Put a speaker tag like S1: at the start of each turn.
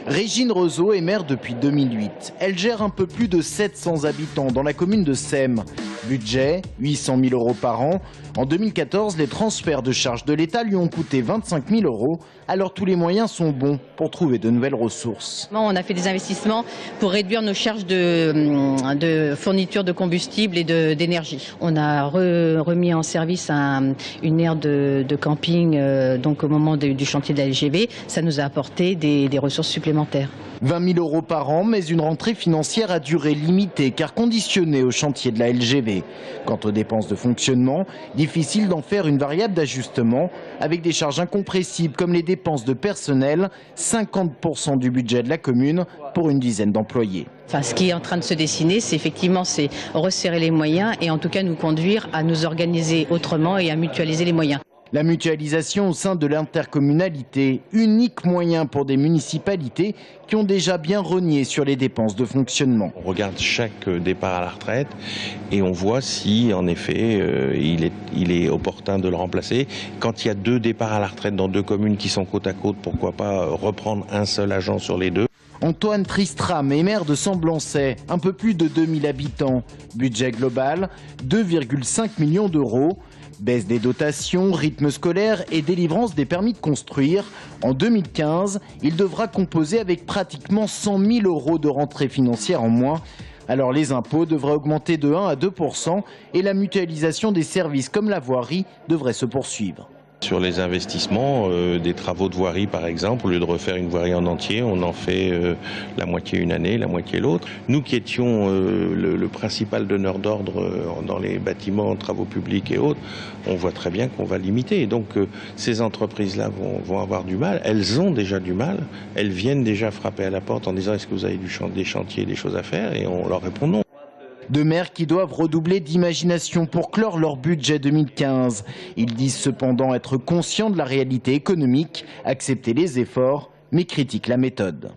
S1: Régine Rezeau est maire depuis 2008. Elle gère un peu plus de 700 habitants dans la commune de Sèmes. Budget, 800 000 € par an. En 2014, les transferts de charges de l'État lui ont coûté 25 000 €. Alors tous les moyens sont bons pour trouver de nouvelles ressources.
S2: On a fait des investissements pour réduire nos charges de fourniture de combustible et d'énergie. On a remis en service une aire de camping donc au moment du chantier de la LGV. Ça nous a apporté des ressources supplémentaires.
S1: 20 000 € par an, mais une rentrée financière à durée limitée car conditionnée au chantier de la LGV. Quant aux dépenses de fonctionnement, difficile d'en faire une variable d'ajustement avec des charges incompressibles comme les dépenses de personnel, 50% du budget de la commune pour une dizaine d'employés.
S2: Enfin, ce qui est en train de se dessiner, c'est resserrer les moyens et en tout cas nous conduire à nous organiser autrement et à mutualiser les moyens.
S1: La mutualisation au sein de l'intercommunalité, unique moyen pour des municipalités qui ont déjà bien rogné sur les dépenses de fonctionnement.
S3: On regarde chaque départ à la retraite et on voit si en effet il est opportun de le remplacer. Quand il y a 2 départs à la retraite dans 2 communes qui sont côte à côte, pourquoi pas reprendre un seul agent sur les 2.
S1: Antoine Tristram est maire de Semblançay, un peu plus de 2000 habitants. Budget global, 2,5 millions €. Baisse des dotations, rythme scolaire et délivrance des permis de construire. En 2015, il devra composer avec pratiquement 100 000 € de rentrée financière en moins. Alors les impôts devraient augmenter de 1 à 2% et la mutualisation des services comme la voirie devrait se poursuivre.
S3: Sur les investissements, des travaux de voirie par exemple, au lieu de refaire une voirie en entier, on en fait la moitié une année, la moitié l'autre. Nous qui étions le principal donneur d'ordre dans les bâtiments, travaux publics et autres, on voit très bien qu'on va limiter. Et donc ces entreprises-là vont avoir du mal, elles ont déjà du mal, elles viennent déjà frapper à la porte en disant est-ce que vous avez des chantiers, des choses à faire, et on leur répond non.
S1: 2 maires qui doivent redoubler d'imagination pour clore leur budget 2015. Ils disent cependant être conscients de la réalité économique, accepter les efforts, mais critiquent la méthode.